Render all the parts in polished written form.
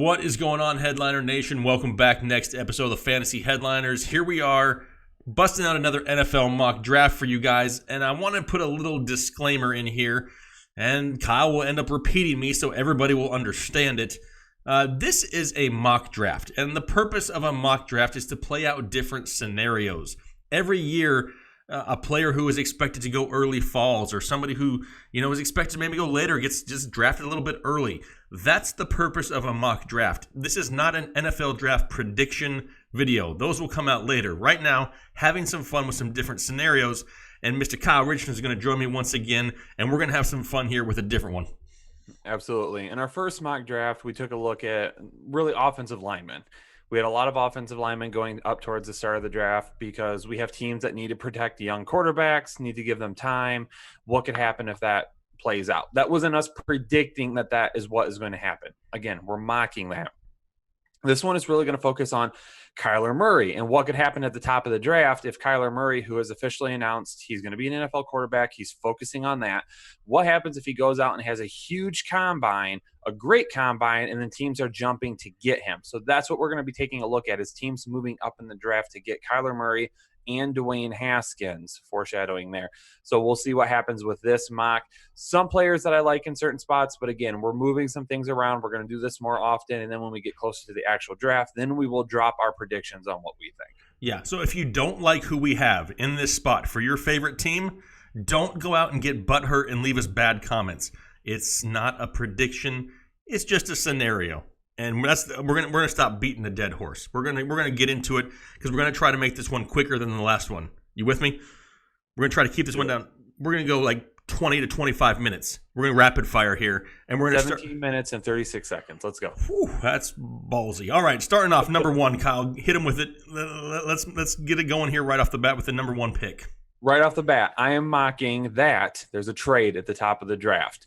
What is going on, Headliner Nation? Welcome back. Next episode of the Fantasy Headliners. Here we are, busting out another NFL mock draft for you guys. And I want to put a little disclaimer in here. And Kyle will end up repeating me so everybody will understand it. This is a mock draft. And the purpose of a mock draft is to play out different scenarios. Every year, a player who is expected to go early falls, or somebody who, is expected to maybe go later gets just drafted a little bit early. That's the purpose of a mock draft. This is not an NFL draft prediction video. Those will come out later. Right now, having some fun with some different scenarios, and Mr. Kyle Richardson is going to join me once again, and we're going to have some fun here with a different one. Absolutely. In our first mock draft, we took a look at really offensive linemen. We had a lot of offensive linemen going up towards the start of the draft because we have teams that need to protect young quarterbacks, need to give them time. What could happen if that plays out? That wasn't us predicting that is what is going to happen. Again, we're mocking that. This one is really going to focus on Kyler Murray and what could happen at the top of the draft if Kyler Murray, who has officially announced he's going to be an NFL quarterback, he's focusing on that. What happens if he goes out and has a huge combine, a great combine, and then teams are jumping to get him? So that's what we're going to be taking a look at, is teams moving up in the draft to get Kyler Murray and Dwayne Haskins, foreshadowing there. So we'll see what happens with this mock. Some players that I like in certain spots, but again, we're moving some things around. We're going to do this more often, and then when we get closer to the actual draft, then we will drop our predictions on what we think. Yeah, so if you don't like who we have in this spot for your favorite team, don't go out and get butthurt and leave us bad comments. It's not a prediction. It's just a scenario. And we're gonna stop beating the dead horse. We're gonna get into it because we're gonna try to make this one quicker than the last one. You with me? We're gonna try to keep this one down. We're gonna go like 20 to 25 minutes. We're gonna rapid fire here, and we're gonna 17 minutes and 36 seconds. Let's go. Whew, that's ballsy. All right, starting off number one, Kyle, hit him with it. Let's get it going here right off the bat with the number one pick. Right off the bat, I am mocking that there's a trade at the top of the draft.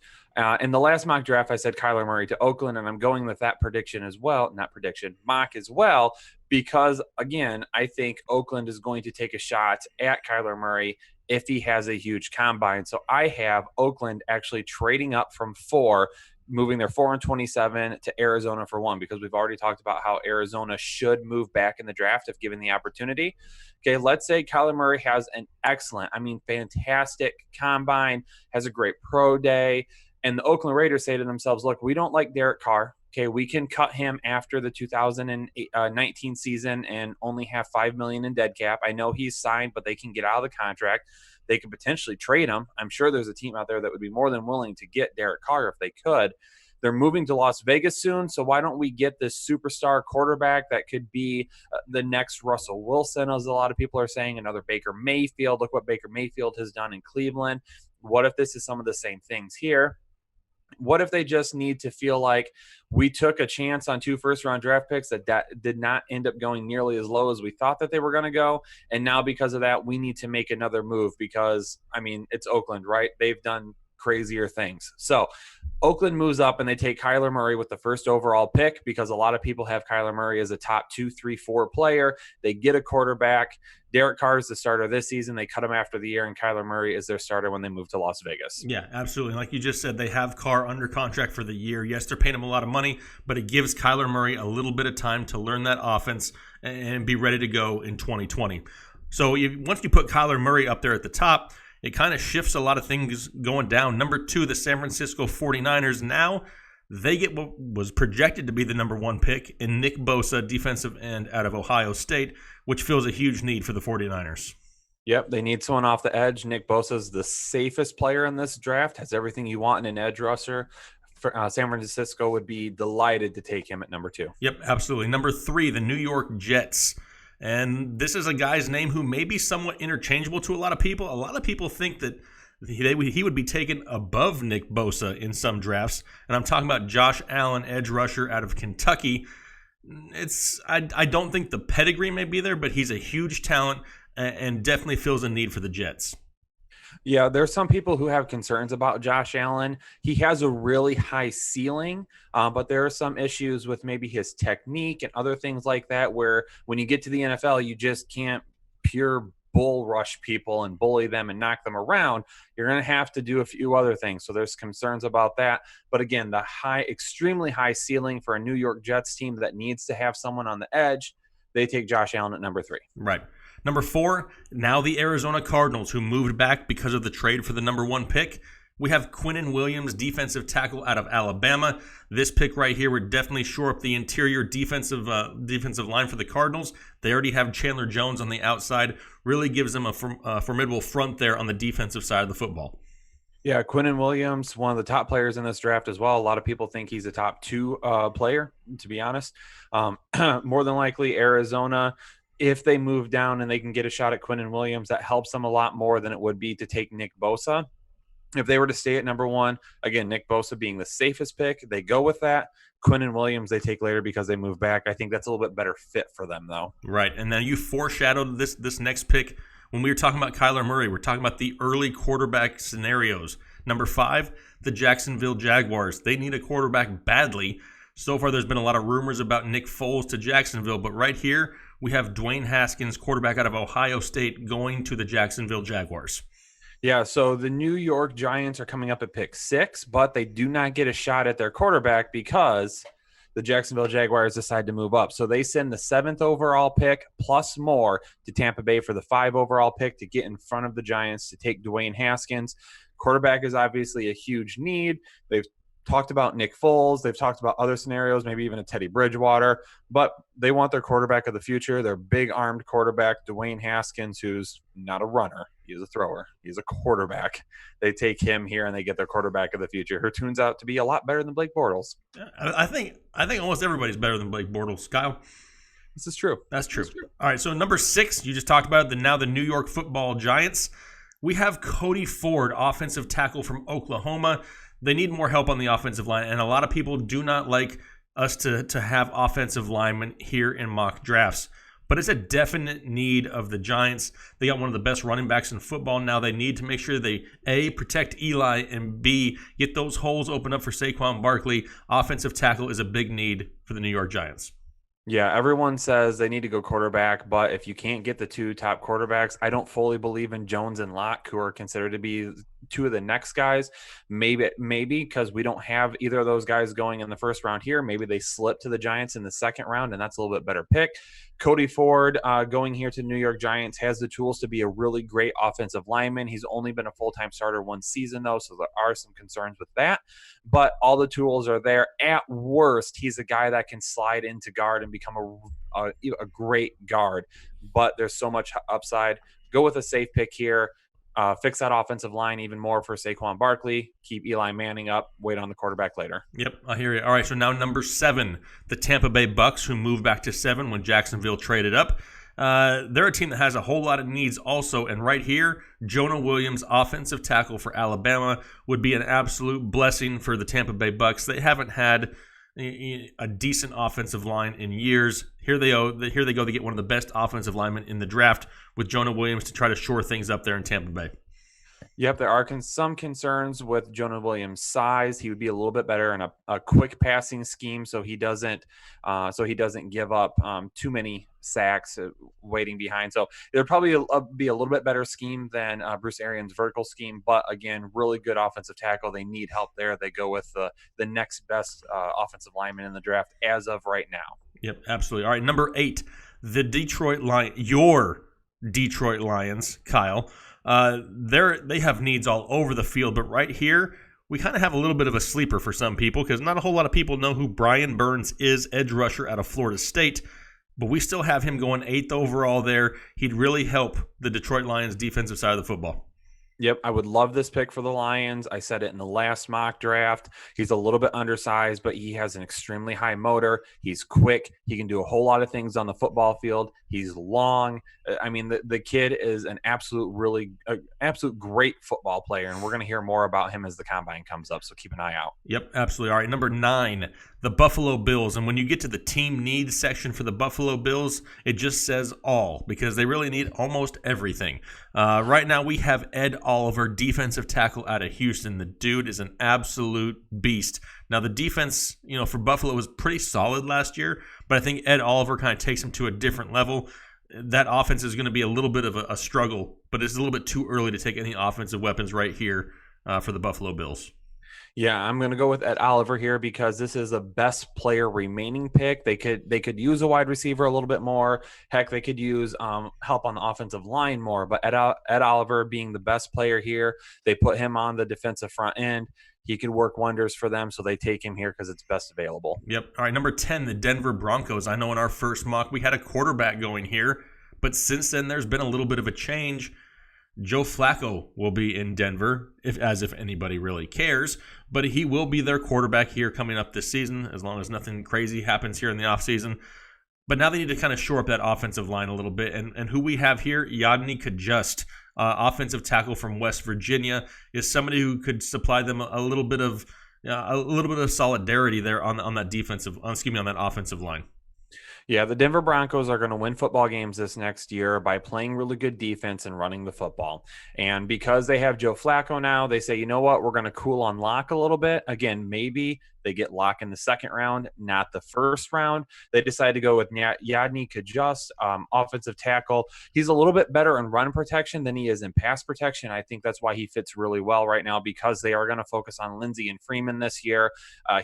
In the last mock draft, I said Kyler Murray to Oakland, and I'm going with that prediction as well. Not prediction, mock as well, because, again, I think Oakland is going to take a shot at Kyler Murray if he has a huge combine. So I have Oakland actually trading up from 4, moving their 4 and 27 to Arizona for 1, because we've already talked about how Arizona should move back in the draft if given the opportunity. Okay, let's say Kyler Murray has an fantastic combine, has a great pro day, and the Oakland Raiders say to themselves, look, we don't like Derek Carr. Okay, we can cut him after the 2019 season and only have $5 million in dead cap. I know he's signed, but they can get out of the contract. They could potentially trade him. I'm sure there's a team out there that would be more than willing to get Derek Carr if they could. They're moving to Las Vegas soon, so why don't we get this superstar quarterback that could be the next Russell Wilson, as a lot of people are saying, another Baker Mayfield. Look what Baker Mayfield has done in Cleveland. What if this is some of the same things here? What if they just need to feel like we took a chance on 2 first-round draft picks that did not end up going nearly as low as we thought that they were going to go, and now because of that, we need to make another move because, it's Oakland, right? They've done crazier things. So Oakland moves up and they take Kyler Murray with the first overall pick because a lot of people have Kyler Murray as a top 2, 3, 4 player. They get a quarterback. Derek Carr is the starter this season. They cut him after the year, and Kyler Murray is their starter when they move to Las Vegas. Yeah, absolutely. Like you just said, they have Carr under contract for the year. Yes, they're paying him a lot of money, but it gives Kyler Murray a little bit of time to learn that offense and be ready to go in 2020. So once you put Kyler Murray up there at the top, it kind of shifts a lot of things going down. Number 2, the San Francisco 49ers. Now they get what was projected to be the number 1 pick in Nick Bosa, defensive end out of Ohio State, which fills a huge need for the 49ers. Yep, they need someone off the edge. Nick Bosa is the safest player in this draft, has everything you want in an edge rusher. San Francisco would be delighted to take him at number 2. Yep, absolutely. Number 3, the New York Jets. And this is a guy's name who may be somewhat interchangeable to a lot of people. A lot of people think that he would be taken above Nick Bosa in some drafts. And I'm talking about Josh Allen, edge rusher out of Kentucky. I don't think the pedigree may be there, but he's a huge talent and definitely fills a need for the Jets. Yeah, there's some people who have concerns about Josh Allen. He has a really high ceiling, but there are some issues with maybe his technique and other things like that, where when you get to the NFL, you just can't pure bull rush people and bully them and knock them around. You're going to have to do a few other things. So there's concerns about that. But again, the extremely high ceiling for a New York Jets team that needs to have someone on the edge, they take Josh Allen at number 3. Right. Number 4, now the Arizona Cardinals, who moved back because of the trade for the number 1 pick. We have Quinnen Williams, defensive tackle out of Alabama. This pick right here would definitely shore up the interior defensive line for the Cardinals. They already have Chandler Jones on the outside. Really gives them a formidable front there on the defensive side of the football. Yeah, Quinnen Williams, one of the top players in this draft as well. A lot of people think he's a top 2 player, to be honest. More than likely, Arizona, if they move down and they can get a shot at Quinnen Williams, that helps them a lot more than it would be to take Nick Bosa. If they were to stay at number 1, again, Nick Bosa being the safest pick, they go with that. Quinnen Williams they take later because they move back. I think that's a little bit better fit for them, though. Right, and now you foreshadowed this next pick. When we were talking about Kyler Murray, we're talking about the early quarterback scenarios. Number 5, the Jacksonville Jaguars. They need a quarterback badly. So far, there's been a lot of rumors about Nick Foles to Jacksonville, but right here, we have Dwayne Haskins, quarterback out of Ohio State, going to the Jacksonville Jaguars. Yeah, so the New York Giants are coming up at pick 6, but they do not get a shot at their quarterback because the Jacksonville Jaguars decide to move up. So they send the 7th overall pick plus more to Tampa Bay for the 5 overall pick to get in front of the Giants to take Dwayne Haskins. Quarterback is obviously a huge need. They've talked about Nick Foles. They've talked about other scenarios, maybe even a Teddy Bridgewater, but they want their quarterback of the future, their big armed quarterback, Dwayne Haskins, who's not a runner. He's a thrower. He's a quarterback. They take him here and they get their quarterback of the future, who turns out to be a lot better than Blake Bortles. I think almost everybody's better than Blake Bortles, Kyle. This is true. That's true. All right, so number 6, you just talked about it, now the New York Football Giants. We have Cody Ford, offensive tackle from Oklahoma. They need more help on the offensive line, and a lot of people do not like us to have offensive linemen here in mock drafts. But it's a definite need of the Giants. They got one of the best running backs in football. Now they need to make sure they, A, protect Eli, and B, get those holes open up for Saquon Barkley. Offensive tackle is a big need for the New York Giants. Yeah, everyone says they need to go quarterback, but if you can't get the 2 top quarterbacks, I don't fully believe in Jones and Locke, who are considered to be 2 of the next guys. Maybe because we don't have either of those guys going in the first round here. Maybe they slip to the Giants in the second round, and that's a little bit better pick. Cody Ford going here to the New York Giants has the tools to be a really great offensive lineman. He's only been a full-time starter 1 season, though, so there are some concerns with that. But all the tools are there. At worst, he's a guy that can slide into guard and become a great guard. But there's so much upside. Go with a safe pick here. Fix that offensive line even more for Saquon Barkley. Keep Eli Manning up. Wait on the quarterback later. Yep, I hear you. All right, so now number 7, the Tampa Bay Bucks, who moved back to 7 when Jacksonville traded up. They're a team that has a whole lot of needs also, and right here, Jonah Williams, offensive tackle for Alabama, would be an absolute blessing for the Tampa Bay Bucks. They haven't had a decent offensive line in years. Here they go. They get one of the best offensive linemen in the draft with Jonah Williams to try to shore things up there in Tampa Bay. Yep, there are some concerns with Jonah Williams' size. He would be a little bit better in a quick passing scheme, so he doesn't give up too many sacks waiting behind. So it would probably be a little bit better scheme than Bruce Arians' vertical scheme. But again, really good offensive tackle. They need help there. They go with the next best offensive lineman in the draft as of right now. Yep, absolutely. All right, number 8, the Detroit Lions. Your Detroit Lions, Kyle. They have needs all over the field, but right here we kind of have a little bit of a sleeper for some people because not a whole lot of people know who Brian Burns is, edge rusher out of Florida State, but we still have him going 8th overall there. He'd really help the Detroit Lions defensive side of the football. Yep, I would love this pick for the Lions. I said it in the last mock draft. He's a little bit undersized, but he has an extremely high motor. He's quick. He can do a whole lot of things on the football field. He's long. I mean, the kid is an absolute great football player, and we're going to hear more about him as the combine comes up, so keep an eye out. Yep, absolutely. All right, number 9, the Buffalo Bills. And when you get to the team needs section for the Buffalo Bills, it just says all because they really need almost everything. Right now we have Ed Oliver, defensive tackle out of Houston. The dude is an absolute beast. Now the defense, for Buffalo was pretty solid last year, but I think Ed Oliver kind of takes him to a different level. that offense is going to be a little bit of a struggle, but it's a little bit too early to take any offensive weapons right here for the Buffalo Bills. Yeah, I'm going to go with Ed Oliver here because this is a best player remaining pick. They could use a wide receiver a little bit more. Heck, they could use help on the offensive line more. But Ed Oliver being the best player here, they put him on the defensive front end. He could work wonders for them, so they take him here because it's best available. Yep. All right, number 10, the Denver Broncos. I know in our first mock we had a quarterback going here, but since then there's been a little bit of a change. Joe Flacco will be in Denver, as if anybody really cares, but he will be their quarterback here coming up this season, as long as nothing crazy happens here in the offseason. But now they need to kind of shore up that offensive line a little bit, and who we have here, Yadni Kajust, offensive tackle from West Virginia, is somebody who could supply them a little bit of solidarity there on that offensive line. Yeah, the Denver Broncos are going to win football games this next year by playing really good defense and running the football. And because they have Joe Flacco now, they say, you know what, we're going to cool on Locke a little bit. Again, maybe they get Locke in the second round, not the first round. They decide to go with Yadni Kajust, offensive tackle. He's a little bit better in run protection than he is in pass protection. I think that's why he fits really well right now, because they are going to focus on Lindsey and Freeman this year.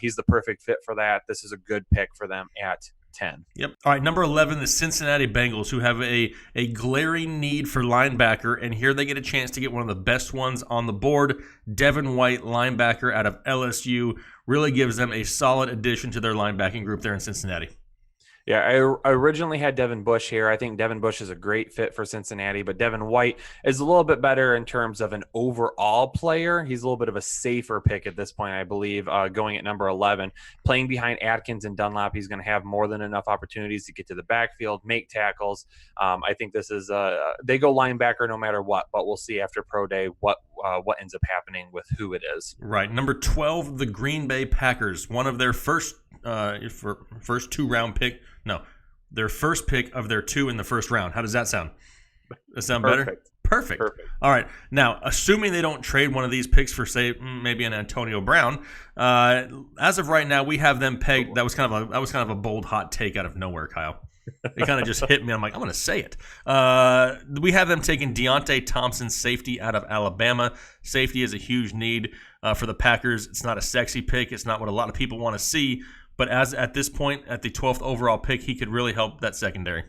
He's the perfect fit for that. This is a good pick for them at 10. Yep. All right, number 11, the Cincinnati Bengals, who have a glaring need for linebacker, and here they get a chance to get one of the best ones on the board. Devin White, linebacker out of LSU, really gives them a solid addition to their linebacking group there in Cincinnati. Yeah, I originally had Devin Bush here. I think Devin Bush is a great fit for Cincinnati, but Devin White is a little bit better in terms of an overall player. He's a little bit of a safer pick at this point, I believe, going at number 11. Playing behind Atkins and Dunlap, he's going to have more than enough opportunities to get to the backfield, make tackles. I think this is they go linebacker no matter what, but we'll see after Pro Day what ends up happening with who it is. Right. Number 12, the Green Bay Packers, one of their first their first pick of their two in the first round. How does that sound? Does that sound better? Perfect. All right. Now, assuming they don't trade one of these picks for, say, maybe an Antonio Brown, as of right now, we have them pegged. That was kind of a bold hot take out of nowhere, Kyle. It kind of just hit me. I'm like, I'm going to say it. We have them taking Deontay Thompson, safety out of Alabama. Safety is a huge need for the Packers. It's not a sexy pick. It's not what a lot of people want to see. But as at this point, at the 12th overall pick, he could really help that secondary.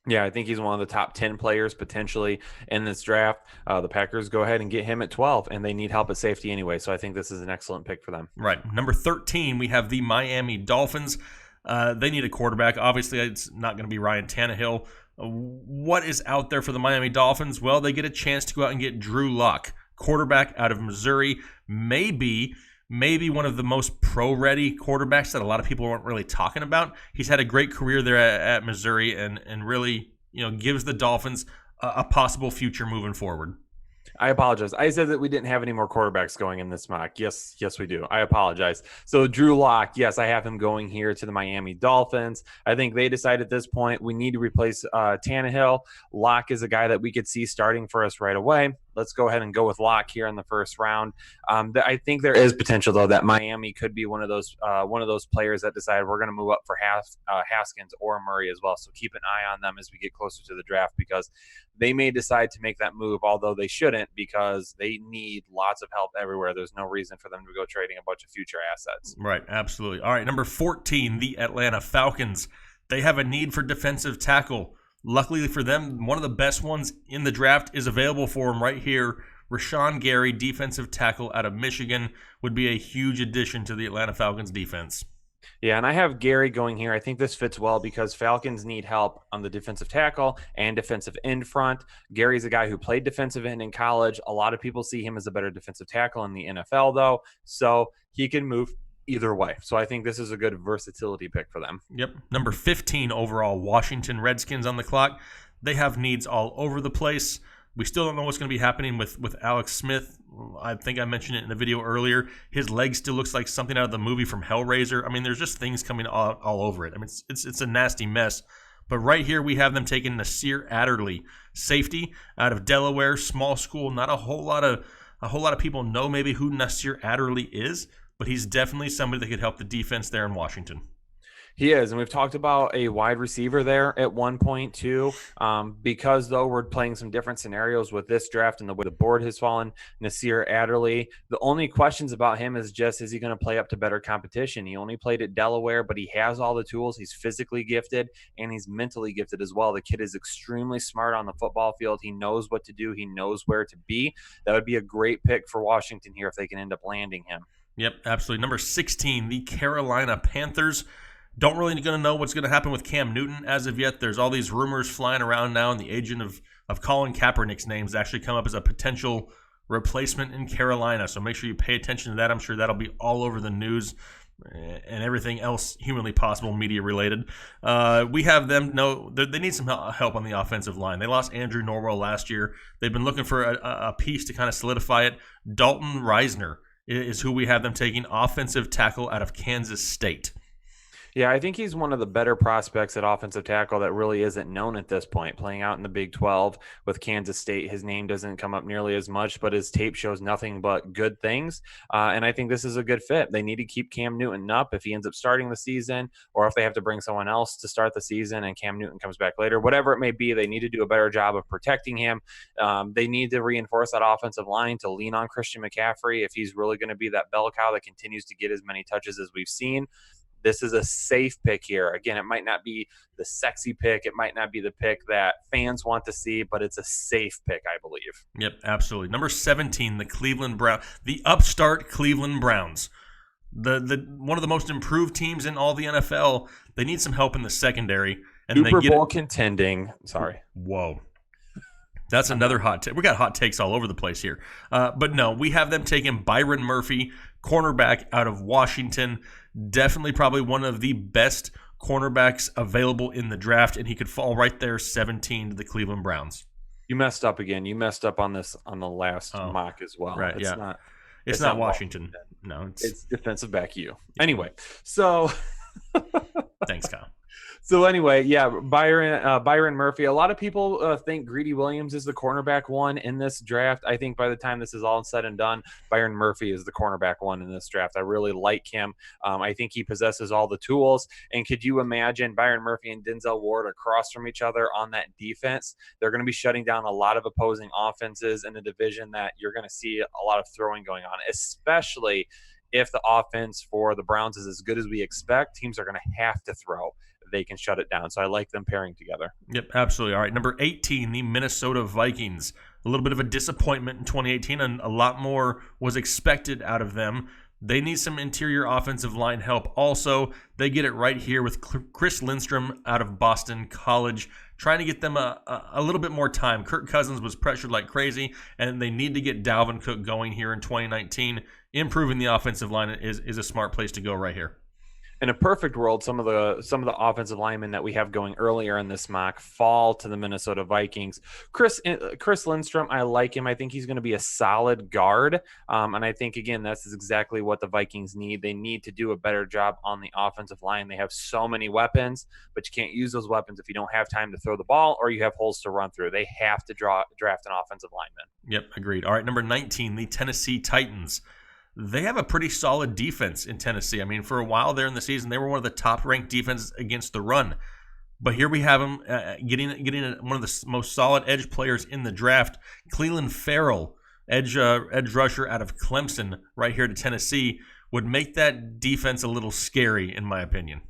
Yeah, I think he's one of the top 10 players potentially in this draft. The Packers go ahead and get him at 12, and they need help at safety anyway. So I think this is an excellent pick for them. Right. Number 13, we have the Miami Dolphins. They need a quarterback. Obviously, it's not going to be Ryan Tannehill. What is out there for the Miami Dolphins? Well, they get a chance to go out and get Drew Lock, quarterback out of Missouri. Maybe one of the most pro-ready quarterbacks that a lot of people weren't really talking about. He's had a great career there at Missouri and really, gives the Dolphins a possible future moving forward. I apologize. I said that we didn't have any more quarterbacks going in this mock. Yes, we do. I apologize. So Drew Lock, yes, I have him going here to the Miami Dolphins. I think they decide at this point we need to replace Tannehill. Lock is a guy that we could see starting for us right away. Let's go ahead and go with Lock here in the first round. I think there is potential, though, that Miami could be one of those players that decide we're going to move up for Haskins or Murray as well. So keep an eye on them as we get closer to the draft, because they may decide to make that move, although they shouldn't, because they need lots of help everywhere. There's no reason for them to go trading a bunch of future assets. Right, absolutely. All right, number 14, the Atlanta Falcons. They have a need for defensive tackle. Luckily for them, one of the best ones in the draft is available for them right here. Rashawn Gary, defensive tackle out of Michigan, would be a huge addition to the Atlanta Falcons defense. Yeah, and I have Gary going here. I think this fits well because Falcons need help on the defensive tackle and defensive end front. Gary's a guy who played defensive end in college. A lot of people see him as a better defensive tackle in the NFL, though, so he can move either way. So I think this is a good versatility pick for them. Yep. Number 15 overall, Washington Redskins on the clock. They have needs all over the place. We still don't know what's going to be happening with Alex Smith. I think I mentioned it in the video earlier. His leg still looks like something out of the movie from Hellraiser. I mean, there's just things coming all over it. I mean, it's a nasty mess. But right here we have them taking Nasir Adderley, safety out of Delaware, small school. Not a whole lot of people know maybe who Nasir Adderley is, but he's definitely somebody that could help the defense there in Washington. He is, and we've talked about a wide receiver there at one point too. Because though we're playing some different scenarios with this draft and the way the board has fallen, Nasir Adderley. The only questions about him is just is he going to play up to better competition? He only played at Delaware, but he has all the tools. He's physically gifted and he's mentally gifted as well. The kid is extremely smart on the football field. He knows what to do. He knows where to be. That would be a great pick for Washington here if they can end up landing him. Yep, absolutely. Number 16, the Carolina Panthers. Don't really going to know what's going to happen with Cam Newton as of yet. There's all these rumors flying around now, and the agent of Colin Kaepernick's names actually come up as a potential replacement in Carolina. So make sure you pay attention to that. I'm sure that'll be all over the news and everything else humanly possible media related. We have them. No, they need some help on the offensive line. They lost Andrew Norwell last year. They've been looking for a piece to kind of solidify it. Dalton Reisner is who we have them taking, offensive tackle out of Kansas State. Yeah, I think he's one of the better prospects at offensive tackle that really isn't known at this point. Playing out in the Big 12 with Kansas State, his name doesn't come up nearly as much, but his tape shows nothing but good things. And I think this is a good fit. They need to keep Cam Newton up if he ends up starting the season, or if they have to bring someone else to start the season and Cam Newton comes back later. Whatever it may be, they need to do a better job of protecting him. They need to reinforce that offensive line to lean on Christian McCaffrey if he's really going to be that bell cow that continues to get as many touches as we've seen. This is a safe pick here. Again, it might not be the sexy pick. It might not be the pick that fans want to see, but it's a safe pick, I believe. Yep, absolutely. Number 17, the Cleveland Browns, the upstart Cleveland Browns. The one of the most improved teams in all the NFL. They need some help in the secondary. And Super Bowl contending. Sorry. Whoa. That's another hot take. We got hot takes all over the place here. But no, we have them taking Byron Murphy, cornerback out of Washington. Definitely probably one of the best cornerbacks available in the draft, and he could fall right there 17 to the Cleveland Browns. You messed up again. You messed up on this on the last mock as well. Right, it's not Washington. No, it's defensive back you. Yeah. Anyway, so thanks, Kyle. So anyway, yeah, Byron Murphy. A lot of people think Greedy Williams is the cornerback one in this draft. I think by the time this is all said and done, Byron Murphy is the cornerback one in this draft. I really like him. I think he possesses all the tools. And could you imagine Byron Murphy and Denzel Ward across from each other on that defense? They're going to be shutting down a lot of opposing offenses in a division that you're going to see a lot of throwing going on, especially if the offense for the Browns is as good as we expect. Teams are going to have to throw. They can shut it down. So I like them pairing together. Yep, absolutely. All right, number 18, the Minnesota Vikings. A little bit of a disappointment in 2018, and a lot more was expected out of them. They need some interior offensive line help. Also, they get it right here with Chris Lindstrom out of Boston College, trying to get them a little bit more time. Kirk Cousins was pressured like crazy, and they need to get Dalvin Cook going here in 2019. Improving the offensive line is a smart place to go right here. In a perfect world, some of the offensive linemen that we have going earlier in this mock fall to the Minnesota Vikings. Chris Lindstrom, I like him. I think he's going to be a solid guard. And I think, again, that's exactly what the Vikings need. They need to do a better job on the offensive line. They have so many weapons, but you can't use those weapons if you don't have time to throw the ball or you have holes to run through. They have to draft an offensive lineman. Yep, agreed. All right, number 19, the Tennessee Titans. They have a pretty solid defense in Tennessee. I mean, for a while there in the season, they were one of the top-ranked defenses against the run. But here we have them getting one of the most solid edge players in the draft, Cleveland Farrell, edge rusher out of Clemson, right here to Tennessee, would make that defense a little scary, in my opinion.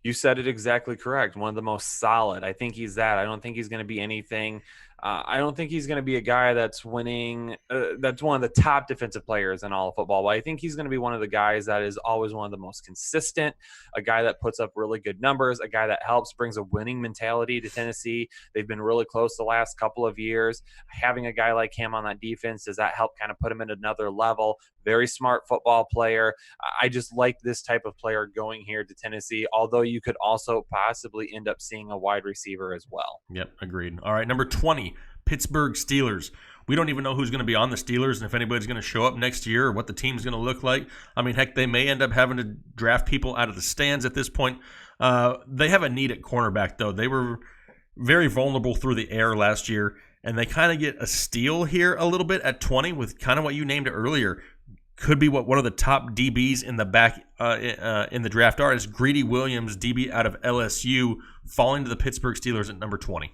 You said it exactly correct. One of the most solid. I think he's that. I don't think he's going to be anything. I don't think he's going to be a guy that's winning. That's one of the top defensive players in all of football. But I think he's going to be one of the guys that is always one of the most consistent, a guy that puts up really good numbers, a guy that helps, brings a winning mentality to Tennessee. They've been really close the last couple of years. Having a guy like him on that defense, does that help kind of put him at another level? Very smart football player. I just like this type of player going here to Tennessee, although you could also possibly end up seeing a wide receiver as well. Yep, agreed. All right, number 20. Pittsburgh Steelers. We don't even know who's going to be on the Steelers and if anybody's going to show up next year or what the team's going to look like. I mean, heck, they may end up having to draft people out of the stands at this point. They have a need at cornerback, though. They were very vulnerable through the air last year, and they kind of get a steal here a little bit at 20 with kind of what you named earlier. could be what one of the top DBs in the back in the draft are, is Greedy Williams, DB out of LSU, falling to the Pittsburgh Steelers at number 20.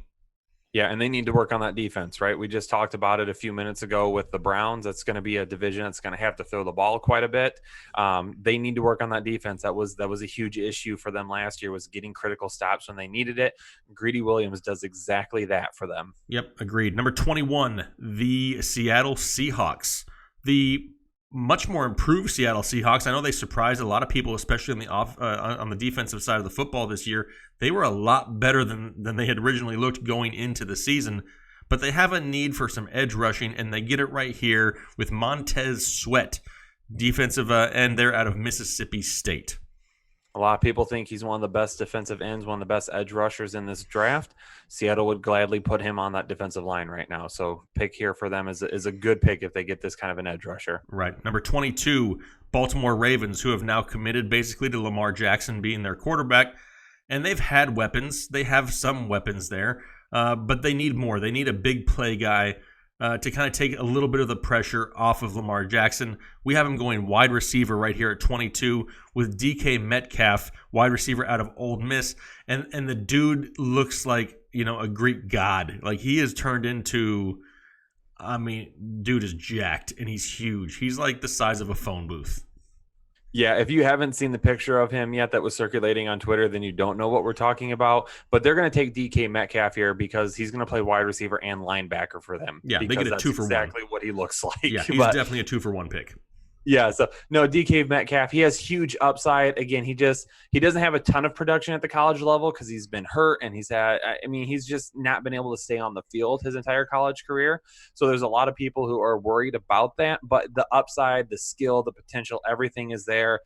Yeah, and they need to work on that defense, right? We just talked about it a few minutes ago with the Browns. That's going to be a division that's going to have to throw the ball quite a bit. They need to work on that defense. That was a huge issue for them last year, was getting critical stops when they needed it. Greedy Williams does exactly that for them. Yep, agreed. Number 21, the Seattle Seahawks. The much more improved Seattle Seahawks. I know they surprised a lot of people, especially on the defensive side of the football this year. They were a lot better than they had originally looked going into the season, but they have a need for some edge rushing, and they get it right here with Montez Sweat, defensive end there out of Mississippi State. A lot of people think he's one of the best defensive ends, one of the best edge rushers in this draft. Seattle would gladly put him on that defensive line right now. So pick here for them is a good pick if they get this kind of an edge rusher. Right. Number 22, Baltimore Ravens, who have now committed basically to Lamar Jackson being their quarterback. And they've had weapons. They have some weapons there, but they need more. They need a big play guy to kind of take a little bit of the pressure off of Lamar Jackson. We have him going wide receiver right here at 22 with DK Metcalf, wide receiver out of Ole Miss. And the dude looks like, a Greek god. Like, he is turned into, dude is jacked and he's huge. He's like the size of a phone booth. Yeah, if you haven't seen the picture of him yet that was circulating on Twitter, then you don't know what we're talking about. But they're going to take DK Metcalf here because he's going to play wide receiver and linebacker for them. Yeah, they get a 2 for 1. Exactly what he looks like. Yeah, he's definitely a 2 for 1 pick. Yeah, so no, DK Metcalf, he has huge upside. Again, he doesn't have a ton of production at the college level because he's been hurt and he's just not been able to stay on the field his entire college career. So there's a lot of people who are worried about that, but the upside, the skill, the potential, everything is there.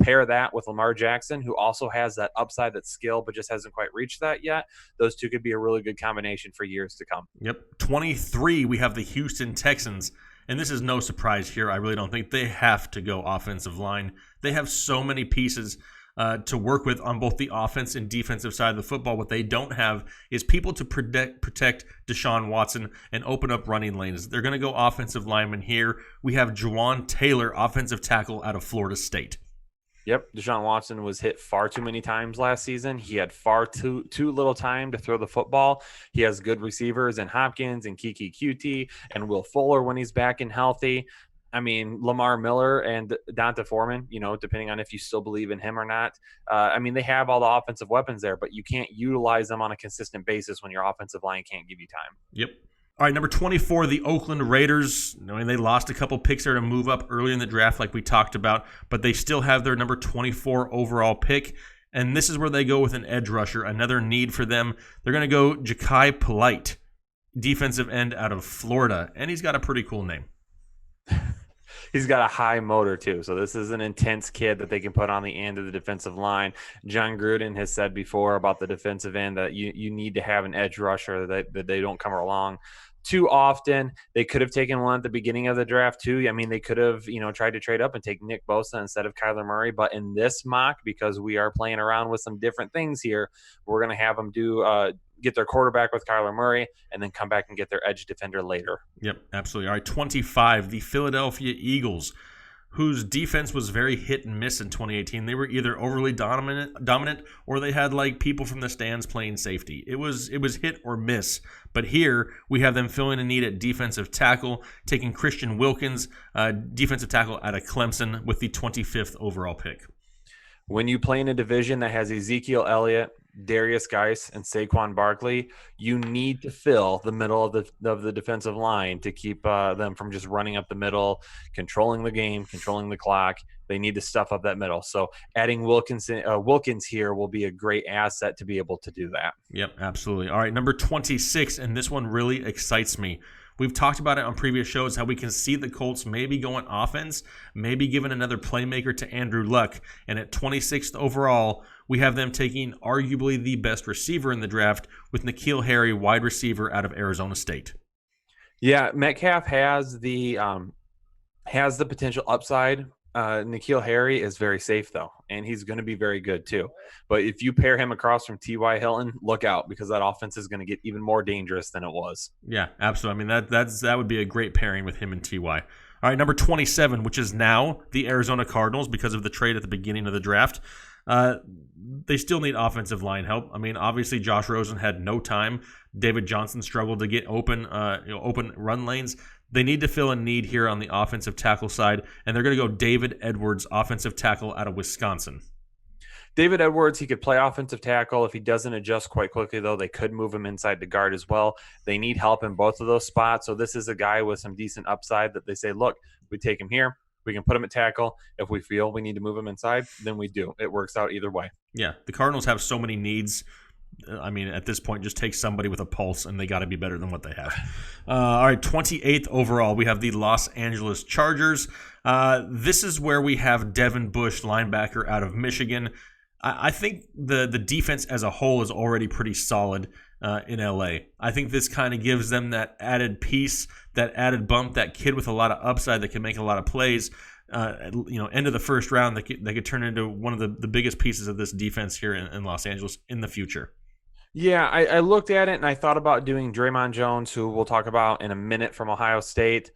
Pair that with Lamar Jackson, who also has that upside, that skill, but just hasn't quite reached that yet. Those two could be a really good combination for years to come. Yep. 23, we have the Houston Texans. And this is no surprise here. I really don't think they have to go offensive line. They have so many pieces to work with on both the offense and defensive side of the football. What they don't have is people to protect Deshaun Watson and open up running lanes. They're going to go offensive lineman here. We have Juwan Taylor, offensive tackle out of Florida State. Yep, Deshaun Watson was hit far too many times last season. He had far too little time to throw the football. He has good receivers in Hopkins and Kiki Cutie and Will Fuller when he's back and healthy. Lamar Miller and Donta Foreman, depending on if you still believe in him or not. They have all the offensive weapons there, but you can't utilize them on a consistent basis when your offensive line can't give you time. Yep. All right, number 24, the Oakland Raiders. They lost a couple picks there to move up early in the draft like we talked about, but they still have their number 24 overall pick, and this is where they go with an edge rusher, another need for them. They're going to go Ja'Kai Polite, defensive end out of Florida, and he's got a pretty cool name. He's got a high motor, too. So this is an intense kid that they can put on the end of the defensive line. John Gruden has said before about the defensive end that you need to have an edge rusher, that they don't come along too often. They could have taken one at the beginning of the draft, too. They could have, tried to trade up and take Nick Bosa instead of Kyler Murray. But in this mock, because we are playing around with some different things here, we're going to have them get their quarterback with Kyler Murray and then come back and get their edge defender later. Yep, absolutely. All right, 25, the Philadelphia Eagles, whose defense was very hit and miss in 2018. They were either overly dominant or they had people from the stands playing safety. It was hit or miss. But here we have them filling a need at defensive tackle, taking Christian Wilkins, defensive tackle out of Clemson, with the 25th overall pick. When you play in a division that has Ezekiel Elliott, Darius Geis, and Saquon Barkley, you need to fill the middle of the defensive line to keep them from just running up the middle, controlling the game, controlling the clock. They need to stuff up that middle. So adding Wilkins here will be a great asset to be able to do that. Yep, absolutely. All right, number 26, and this one really excites me. We've talked about it on previous shows, how we can see the Colts maybe going offense, maybe giving another playmaker to Andrew Luck. And at 26th overall, we have them taking arguably the best receiver in the draft with N'Keal Harry, wide receiver out of Arizona State. Yeah, Metcalf has the potential upside. N'Keal Harry is very safe, though, and he's going to be very good, too. But if you pair him across from T.Y. Hilton, look out, because that offense is going to get even more dangerous than it was. Yeah, absolutely. That would be a great pairing with him and T.Y. All right, number 27, which is now the Arizona Cardinals because of the trade at the beginning of the draft. They still need offensive line help. I mean, obviously Josh Rosen had no time. David Johnson struggled to get open run lanes. They need to fill a need here on the offensive tackle side, and they're going to go David Edwards, offensive tackle out of Wisconsin. David Edwards, he could play offensive tackle. If he doesn't adjust quite quickly, though, they could move him inside the guard as well. They need help in both of those spots. So this is a guy with some decent upside that they say, look, we take him here. We can put him at tackle. If we feel we need to move him inside, then we do. It works out either way. Yeah, the Cardinals have so many needs. I mean, at this point, just take somebody with a pulse, and they got to be better than what they have. All right, 28th overall, we have the Los Angeles Chargers. This is where we have Devin Bush, linebacker out of Michigan. I think the defense as a whole is already pretty solid in LA. I think this kind of gives them that added piece, that added bump, that kid with a lot of upside that can make a lot of plays. End of the first round, they could turn into one of the biggest pieces of this defense here in Los Angeles in the future. Yeah, I looked at it and I thought about doing Draymond Jones, who we'll talk about in a minute from Ohio State,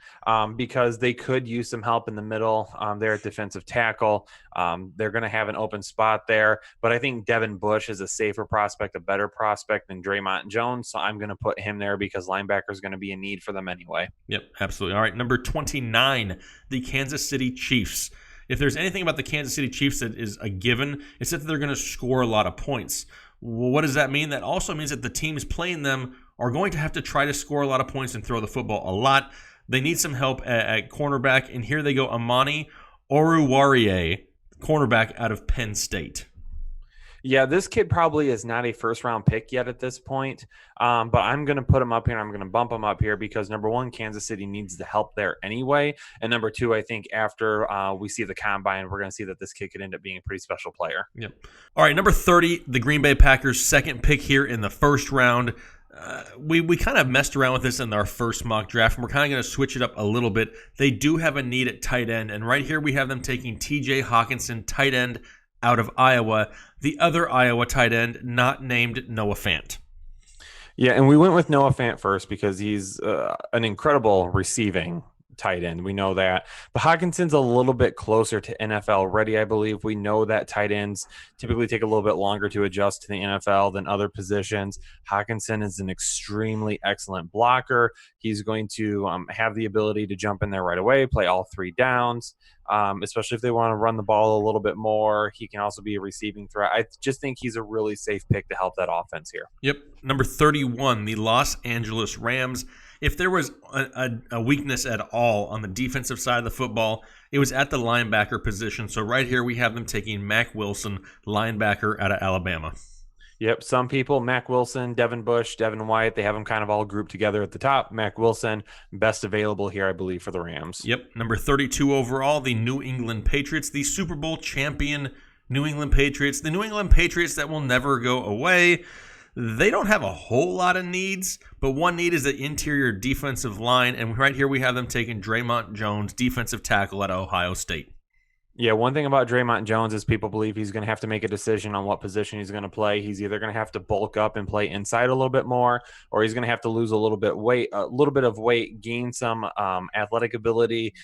because they could use some help in the middle there at defensive tackle. They're going to have an open spot there, but I think Devin Bush is a safer prospect, a better prospect than Draymond Jones, so I'm going to put him there because linebacker is going to be a need for them anyway. Yep, absolutely. All right, number 29, the Kansas City Chiefs. If there's anything about the Kansas City Chiefs that is a given, it's that they're going to score a lot of points. Well, what does that mean? That also means that the teams playing them are going to have to try to score a lot of points and throw the football a lot. They need some help at cornerback, and here they go, Amani Oruwariye, cornerback out of Penn State. Yeah, this kid probably is not a first-round pick yet at this point, but I'm going to put him up here. I'm going to bump him up here because, number one, Kansas City needs the help there anyway, and number two, I think after we see the combine, we're going to see that this kid could end up being a pretty special player. Yep. All right, number 30, the Green Bay Packers, second pick here in the first round. We kind of messed around with this in our first mock draft, and we're kind of going to switch it up a little bit. They do have a need at tight end, and right here we have them taking T.J. Hawkinson, tight end out of Iowa, the other Iowa tight end not named Noah Fant. Yeah, and we went with Noah Fant first because he's an incredible receiving tight end. We know that. But Hawkinson's a little bit closer to NFL ready, I believe. We know that tight ends typically take a little bit longer to adjust to the NFL than other positions. Hawkinson is an extremely excellent blocker. He's going to have the ability to jump in there right away, play all three downs, especially if they want to run the ball a little bit more. He can also be a receiving threat. I just think he's a really safe pick to help that offense here. Yep. Number 31, the Los Angeles Rams. If there was a weakness at all on the defensive side of the football, it was at the linebacker position. So right here we have them taking Mack Wilson, linebacker out of Alabama. Yep, some people, Mack Wilson, Devin Bush, Devin White, they have them kind of all grouped together at the top. Mack Wilson, best available here, I believe, for the Rams. Yep, number 32 overall, the New England Patriots, the Super Bowl champion New England Patriots, the New England Patriots that will never go away. They don't have a whole lot of needs, but one need is the interior defensive line, and right here we have them taking Draymond Jones, defensive tackle at Ohio State. Yeah, one thing about Draymond Jones is people believe he's going to have to make a decision on what position he's going to play. He's either going to have to bulk up and play inside a little bit more, or he's going to have to lose a little bit of weight, gain some athletic ability,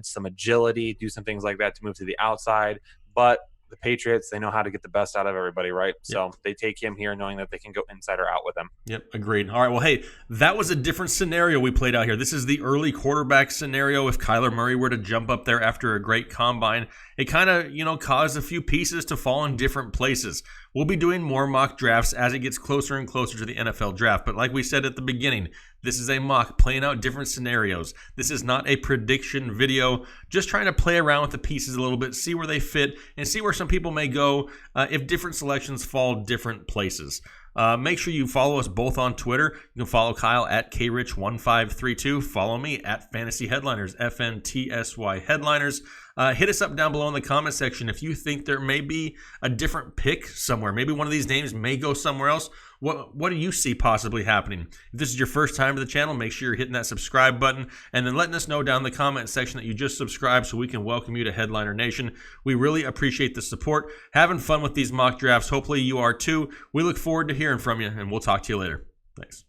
some agility, do some things like that to move to the outside. But the Patriots, they know how to get the best out of everybody, right? Yep. So they take him here knowing that they can go inside or out with him. Yep, agreed. All right, well, hey, that was a different scenario we played out here. This is the early quarterback scenario. If Kyler Murray were to jump up there after a great combine, it kind of, caused a few pieces to fall in different places. We'll be doing more mock drafts as it gets closer and closer to the NFL draft. But like we said at the beginning, this is a mock playing out different scenarios. This is not a prediction video, just trying to play around with the pieces a little bit, see where they fit, and see where some people may go if different selections fall different places. Make sure you follow us both on Twitter. You can follow Kyle at krich1532. Follow me at FantasyHeadliners, FNTSY Headliners. Hit us up down below in the comment section if you think there may be a different pick somewhere. Maybe one of these names may go somewhere else. What do you see possibly happening? If this is your first time to the channel, make sure you're hitting that subscribe button and then letting us know down in the comment section that you just subscribed so we can welcome you to Headliner Nation. We really appreciate the support. Having fun with these mock drafts. Hopefully you are too. We look forward to hearing from you, and we'll talk to you later. Thanks.